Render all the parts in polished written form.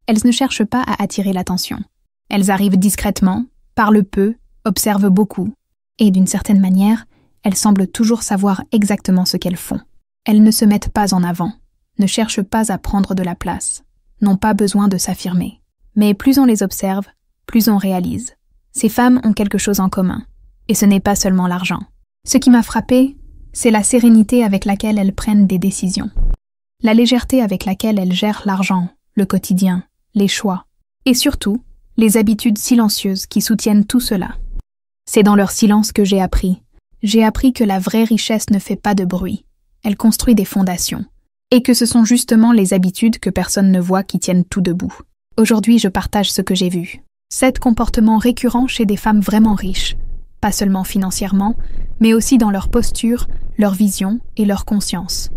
Elles ne cherchent pas à attirer l'attention. Elles arrivent discrètement, parlent peu, observent beaucoup. Et d'une certaine manière, elles semblent toujours savoir exactement ce qu'elles font. Elles ne se mettent pas en avant, ne cherchent pas à prendre de la place, n'ont pas besoin de s'affirmer. Mais plus on les observe, plus on réalise. Ces femmes ont quelque chose en commun, et ce n'est pas seulement l'argent. Ce qui m'a frappée, c'est la sérénité avec laquelle elles prennent des décisions. La légèreté avec laquelle elles gèrent l'argent, le quotidien, les choix, et surtout, les habitudes silencieuses qui soutiennent tout cela. C'est dans leur silence que j'ai appris. J'ai appris que la vraie richesse ne fait pas de bruit. Elle construit des fondations. Et que ce sont justement les habitudes que personne ne voit qui tiennent tout debout. Aujourd'hui, je partage ce que j'ai vu. 7 comportements récurrents chez des femmes vraiment riches. Pas seulement financièrement, mais aussi dans leur posture, leur vision et leur conscience.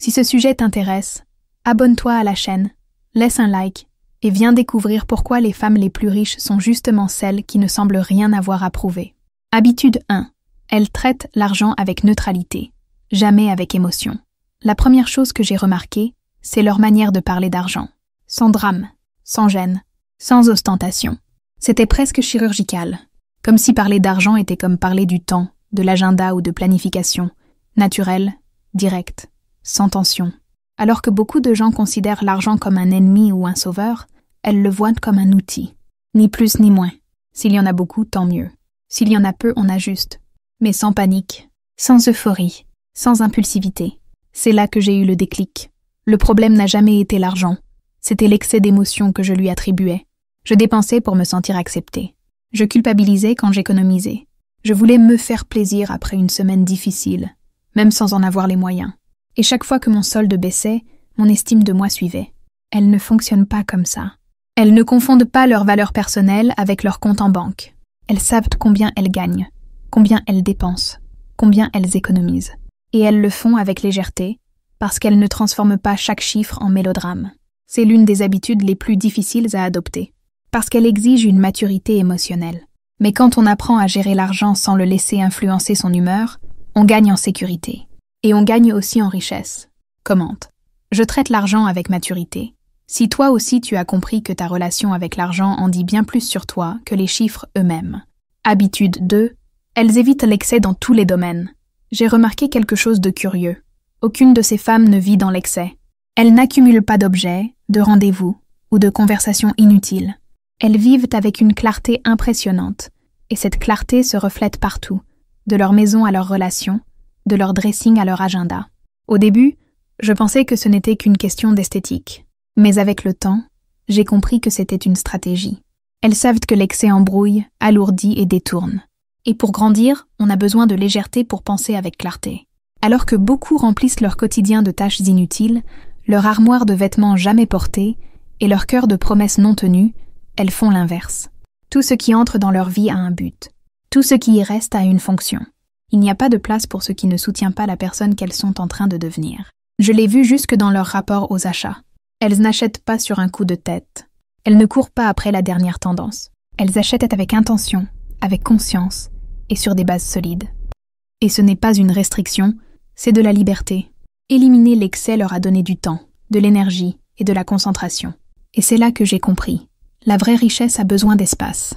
Si ce sujet t'intéresse, abonne-toi à la chaîne, laisse un like et viens découvrir pourquoi les femmes les plus riches sont justement celles qui ne semblent rien avoir à prouver. Habitude 1. Elles traitent l'argent avec neutralité, jamais avec émotion. La première chose que j'ai remarquée, c'est leur manière de parler d'argent. Sans drame, sans gêne, sans ostentation. C'était presque chirurgical, comme si parler d'argent était comme parler du temps, de l'agenda ou de planification, naturel, direct, sans tension. Alors que beaucoup de gens considèrent l'argent comme un ennemi ou un sauveur, elles le voient comme un outil. Ni plus ni moins. S'il y en a beaucoup, tant mieux. S'il y en a peu, on ajuste. Mais sans panique, sans euphorie, sans impulsivité. C'est là que j'ai eu le déclic. Le problème n'a jamais été l'argent. C'était l'excès d'émotions que je lui attribuais. Je dépensais pour me sentir acceptée. Je culpabilisais quand j'économisais. Je voulais me faire plaisir après une semaine difficile, même sans en avoir les moyens. Et chaque fois que mon solde baissait, mon estime de moi suivait. Elles ne fonctionnent pas comme ça. Elles ne confondent pas leur valeur personnelle avec leur compte en banque. Elles savent combien elles gagnent, combien elles dépensent, combien elles économisent. Et elles le font avec légèreté, parce qu'elles ne transforment pas chaque chiffre en mélodrame. C'est l'une des habitudes les plus difficiles à adopter, parce qu'elle exige une maturité émotionnelle. Mais quand on apprend à gérer l'argent sans le laisser influencer son humeur, on gagne en sécurité. Et on gagne aussi en richesse. Commente. Je traite l'argent avec maturité. Si toi aussi tu as compris que ta relation avec l'argent en dit bien plus sur toi que les chiffres eux-mêmes. Habitude 2. Elles évitent l'excès dans tous les domaines. J'ai remarqué quelque chose de curieux. Aucune de ces femmes ne vit dans l'excès. Elles n'accumulent pas d'objets, de rendez-vous ou de conversations inutiles. Elles vivent avec une clarté impressionnante. Et cette clarté se reflète partout, de leur maison à leurs relations, de leur dressing à leur agenda. Au début, je pensais que ce n'était qu'une question d'esthétique. Mais avec le temps, j'ai compris que c'était une stratégie. Elles savent que l'excès embrouille, alourdit et détourne. Et pour grandir, on a besoin de légèreté pour penser avec clarté. Alors que beaucoup remplissent leur quotidien de tâches inutiles, leur armoire de vêtements jamais portés et leur cœur de promesses non tenues, elles font l'inverse. Tout ce qui entre dans leur vie a un but. Tout ce qui y reste a une fonction. Il n'y a pas de place pour ce qui ne soutient pas la personne qu'elles sont en train de devenir. Je l'ai vu jusque dans leur rapport aux achats. Elles n'achètent pas sur un coup de tête. Elles ne courent pas après la dernière tendance. Elles achètent avec intention, avec conscience et sur des bases solides. Et ce n'est pas une restriction, c'est de la liberté. Éliminer l'excès leur a donné du temps, de l'énergie et de la concentration. Et c'est là que j'ai compris. La vraie richesse a besoin d'espace.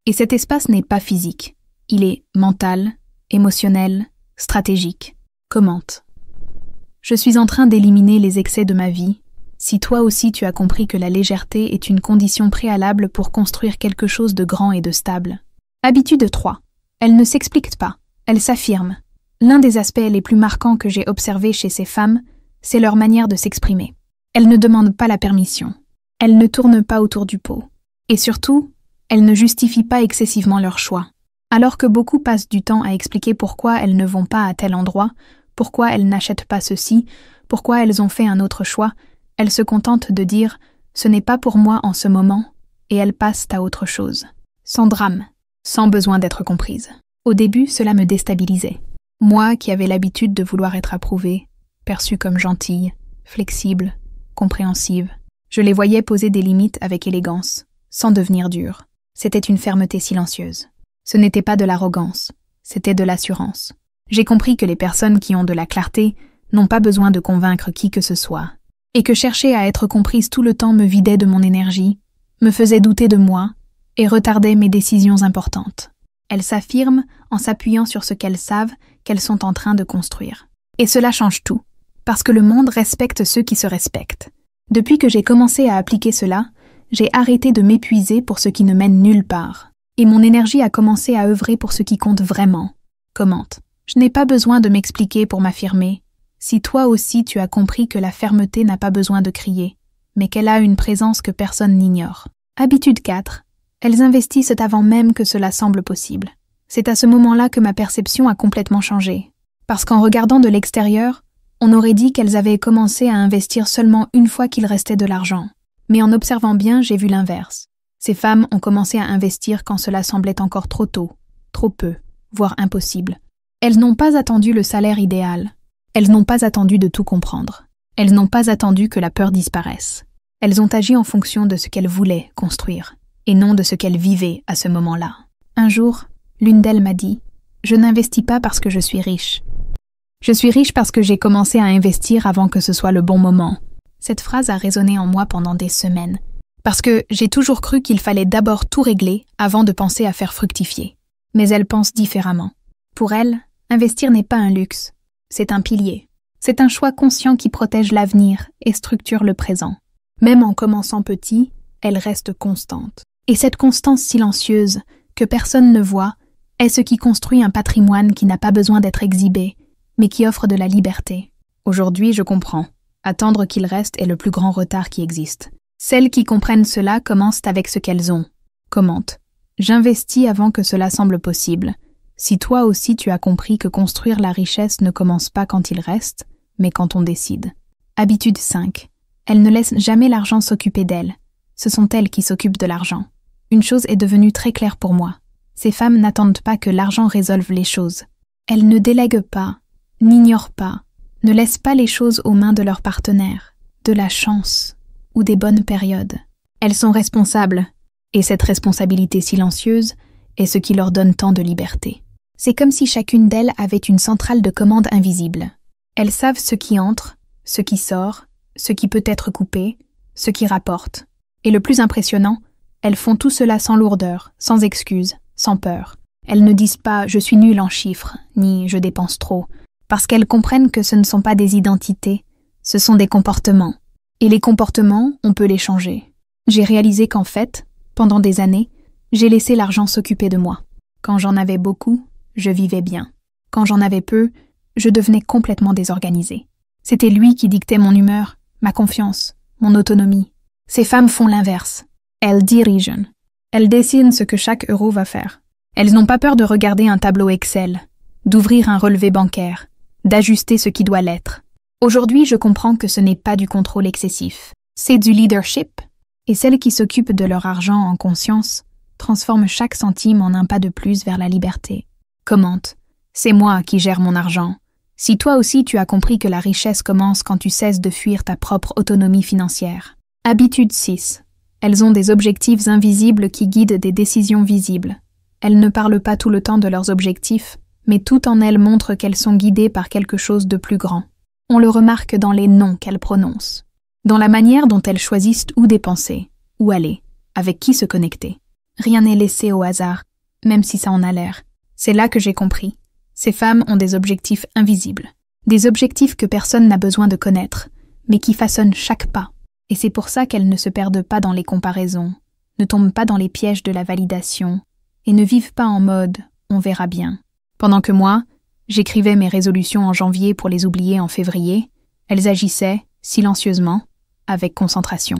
Et cet espace n'est pas physique. Il est mental, émotionnel, stratégique. Commente. Je suis en train d'éliminer les excès de ma vie. Si toi aussi tu as compris que la légèreté est une condition préalable pour construire quelque chose de grand et de stable. Habitude 3. Elles ne s'expliquent pas, elles s'affirment. L'un des aspects les plus marquants que j'ai observé chez ces femmes, c'est leur manière de s'exprimer. Elles ne demandent pas la permission. Elles ne tournent pas autour du pot. Et surtout, elles ne justifient pas excessivement leur choix. Alors que beaucoup passent du temps à expliquer pourquoi elles ne vont pas à tel endroit, pourquoi elles n'achètent pas ceci, pourquoi elles ont fait un autre choix, elles se contentent de dire « ce n'est pas pour moi en ce moment » et elles passent à autre chose. Sans drame, sans besoin d'être comprise. Au début, cela me déstabilisait. Moi qui avais l'habitude de vouloir être approuvée, perçue comme gentille, flexible, compréhensive, je les voyais poser des limites avec élégance, sans devenir dure. C'était une fermeté silencieuse. Ce n'était pas de l'arrogance, c'était de l'assurance. J'ai compris que les personnes qui ont de la clarté n'ont pas besoin de convaincre qui que ce soit. et que chercher à être comprise tout le temps me vidait de mon énergie, me faisait douter de moi et retardait mes décisions importantes. Elles s'affirment en s'appuyant sur ce qu'elles savent qu'elles sont en train de construire. Et cela change tout, parce que le monde respecte ceux qui se respectent. Depuis que j'ai commencé à appliquer cela, j'ai arrêté de m'épuiser pour ce qui ne mène nulle part. Et mon énergie a commencé à œuvrer pour ce qui compte vraiment. Commente. Je n'ai pas besoin de m'expliquer pour m'affirmer. Si toi aussi tu as compris que la fermeté n'a pas besoin de crier, mais qu'elle a une présence que personne n'ignore. Habitude 4. Elles investissent avant même que cela semble possible. C'est à ce moment-là que ma perception a complètement changé. Parce qu'en regardant de l'extérieur, on aurait dit qu'elles avaient commencé à investir seulement une fois qu'il restait de l'argent. Mais en observant bien, j'ai vu l'inverse. Ces femmes ont commencé à investir quand cela semblait encore trop tôt, trop peu, voire impossible. Elles n'ont pas attendu le salaire idéal. Elles n'ont pas attendu de tout comprendre. Elles n'ont pas attendu que la peur disparaisse. Elles ont agi en fonction de ce qu'elles voulaient construire, et non de ce qu'elles vivaient à ce moment-là. Un jour, l'une d'elles m'a dit « Je n'investis pas parce que je suis riche. Je suis riche parce que j'ai commencé à investir avant que ce soit le bon moment. » Cette phrase a résonné en moi pendant des semaines, parce que j'ai toujours cru qu'il fallait d'abord tout régler avant de penser à faire fructifier. Mais elle pense différemment. Pour elle, investir n'est pas un luxe, c'est un pilier. C'est un choix conscient qui protège l'avenir et structure le présent. Même en commençant petit, elle reste constante. Et cette constance silencieuse, que personne ne voit, est ce qui construit un patrimoine qui n'a pas besoin d'être exhibé, mais qui offre de la liberté. Aujourd'hui, je comprends. Attendre qu'il reste est le plus grand retard qui existe. Celles qui comprennent cela commencent avec ce qu'elles ont. Commente. J'investis avant que cela semble possible. Si toi aussi tu as compris que construire la richesse ne commence pas quand il reste, mais quand on décide. Habitude 5. Elles ne laissent jamais l'argent s'occuper d'elles. Ce sont elles qui s'occupent de l'argent. Une chose est devenue très claire pour moi. Ces femmes n'attendent pas que l'argent résolve les choses. Elles ne délèguent pas, n'ignorent pas, ne laissent pas les choses aux mains de leur partenaire, de la chance ou des bonnes périodes. Elles sont responsables, et cette responsabilité silencieuse est ce qui leur donne tant de liberté. C'est comme si chacune d'elles avait une centrale de commande invisible. Elles savent ce qui entre, ce qui sort, ce qui peut être coupé, ce qui rapporte. Et le plus impressionnant, elles font tout cela sans lourdeur, sans excuse, sans peur. Elles ne disent pas « je suis nulle en chiffres » ni « je dépense trop », parce qu'elles comprennent que ce ne sont pas des identités, ce sont des comportements. Et les comportements, on peut les changer. J'ai réalisé qu'en fait, pendant des années, j'ai laissé l'argent s'occuper de moi. Quand j'en avais beaucoup, je vivais bien. Quand j'en avais peu, je devenais complètement désorganisée. C'était lui qui dictait mon humeur, ma confiance, mon autonomie. Ces femmes font l'inverse. Elles dirigent. Elles dessinent ce que chaque euro va faire. Elles n'ont pas peur de regarder un tableau Excel, d'ouvrir un relevé bancaire, d'ajuster ce qui doit l'être. Aujourd'hui, je comprends que ce n'est pas du contrôle excessif. C'est du leadership. Et celles qui s'occupent de leur argent en conscience transforment chaque centime en un pas de plus vers la liberté. Commente. C'est moi qui gère mon argent. Si toi aussi tu as compris que la richesse commence quand tu cesses de fuir ta propre autonomie financière. Habitude 6. Elles ont des objectifs invisibles qui guident des décisions visibles. Elles ne parlent pas tout le temps de leurs objectifs, mais tout en elles montrent qu'elles sont guidées par quelque chose de plus grand. On le remarque dans les noms qu'elles prononcent, dans la manière dont elles choisissent où dépenser, où aller, avec qui se connecter. Rien n'est laissé au hasard, même si ça en a l'air. C'est là que j'ai compris. Ces femmes ont des objectifs invisibles, des objectifs que personne n'a besoin de connaître, mais qui façonnent chaque pas. Et c'est pour ça qu'elles ne se perdent pas dans les comparaisons, ne tombent pas dans les pièges de la validation, et ne vivent pas en mode « on verra bien ». Pendant que moi, j'écrivais mes résolutions en janvier pour les oublier en février, elles agissaient, silencieusement, avec concentration.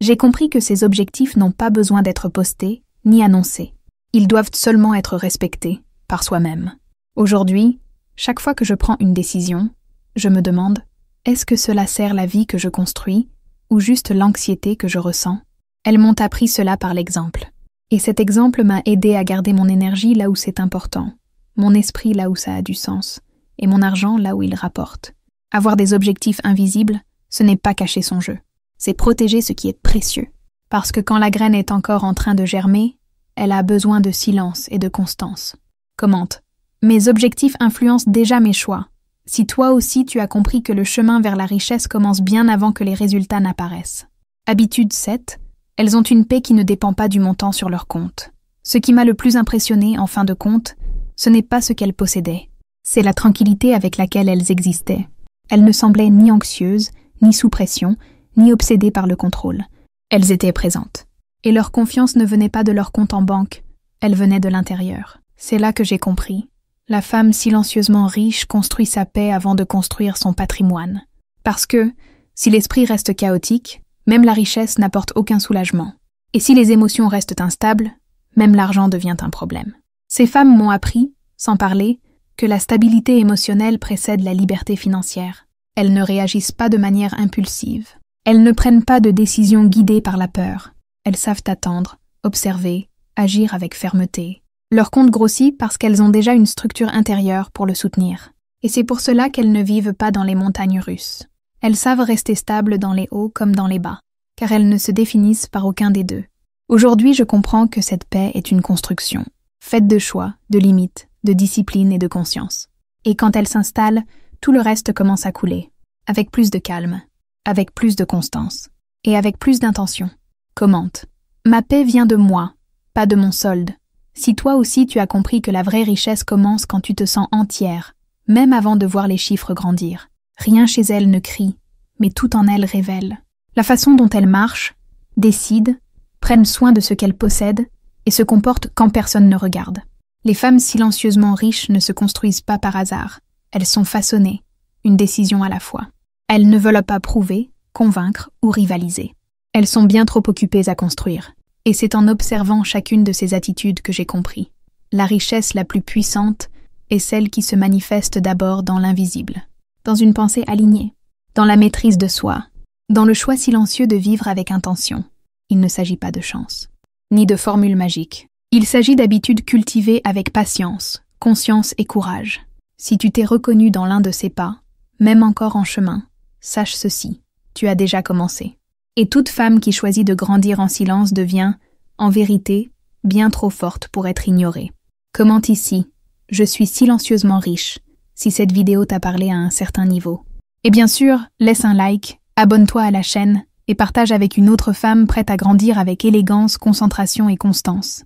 J'ai compris que ces objectifs n'ont pas besoin d'être postés ni annoncés. Ils doivent seulement être respectés par soi-même. Aujourd'hui, chaque fois que je prends une décision, je me demande « est-ce que cela sert la vie que je construis ou juste l'anxiété que je ressens ?» Elles m'ont appris cela par l'exemple. Et cet exemple m'a aidé à garder mon énergie là où c'est important, mon esprit là où ça a du sens, et mon argent là où il rapporte. Avoir des objectifs invisibles, ce n'est pas cacher son jeu. C'est protéger ce qui est précieux. Parce que quand la graine est encore en train de germer, elle a besoin de silence et de constance. Commente. Mes objectifs influencent déjà mes choix. si toi aussi tu as compris que le chemin vers la richesse commence bien avant que les résultats n'apparaissent. Habitude 7. Elles ont une paix qui ne dépend pas du montant sur leur compte. Ce qui m'a le plus impressionné, en fin de compte, ce n'est pas ce qu'elles possédaient. C'est la tranquillité avec laquelle elles existaient. Elles ne semblaient ni anxieuses, ni sous pression, ni obsédées par le contrôle. Elles étaient présentes. Et leur confiance ne venait pas de leur compte en banque, elle venait de l'intérieur. C'est là que j'ai compris. La femme silencieusement riche construit sa paix avant de construire son patrimoine. Parce que, si l'esprit reste chaotique, même la richesse n'apporte aucun soulagement. Et si les émotions restent instables, même l'argent devient un problème. Ces femmes m'ont appris, sans parler, que la stabilité émotionnelle précède la liberté financière. Elles ne réagissent pas de manière impulsive. Elles ne prennent pas de décisions guidées par la peur. Elles savent attendre, observer, agir avec fermeté. Leur compte grossit parce qu'elles ont déjà une structure intérieure pour le soutenir. Et c'est pour cela qu'elles ne vivent pas dans les montagnes russes. Elles savent rester stables dans les hauts comme dans les bas, car elles ne se définissent par aucun des deux. Aujourd'hui, je comprends que cette paix est une construction, faite de choix, de limites, de discipline et de conscience. Et quand elle s'installe, tout le reste commence à couler, avec plus de calme, avec plus de constance, et avec plus d'intention. Commente. Ma paix vient de moi, pas de mon solde. Si toi aussi tu as compris que la vraie richesse commence quand tu te sens entière, même avant de voir les chiffres grandir. Rien chez elle ne crie, mais tout en elle révèle. La façon dont elle marche, décide, prennent soin de ce qu'elles possèdent et se comportent quand personne ne regarde. Les femmes silencieusement riches ne se construisent pas par hasard. Elles sont façonnées, une décision à la fois. Elles ne veulent pas prouver, convaincre ou rivaliser. Elles sont bien trop occupées à construire. Et c'est en observant chacune de ces attitudes que j'ai compris. La richesse la plus puissante est celle qui se manifeste d'abord dans l'invisible, dans une pensée alignée, dans la maîtrise de soi, dans le choix silencieux de vivre avec intention. Il ne s'agit pas de chance, ni de formule magique. Il s'agit d'habitudes cultivées avec patience, conscience et courage. Si tu t'es reconnu dans l'un de ces pas, même encore en chemin, sache ceci, tu as déjà commencé. Et toute femme qui choisit de grandir en silence devient, en vérité, bien trop forte pour être ignorée. Commente ici, je suis silencieusement riche, si cette vidéo t'a parlé à un certain niveau. Et bien sûr, laisse un like, abonne-toi à la chaîne et partage avec une autre femme prête à grandir avec élégance, concentration et constance.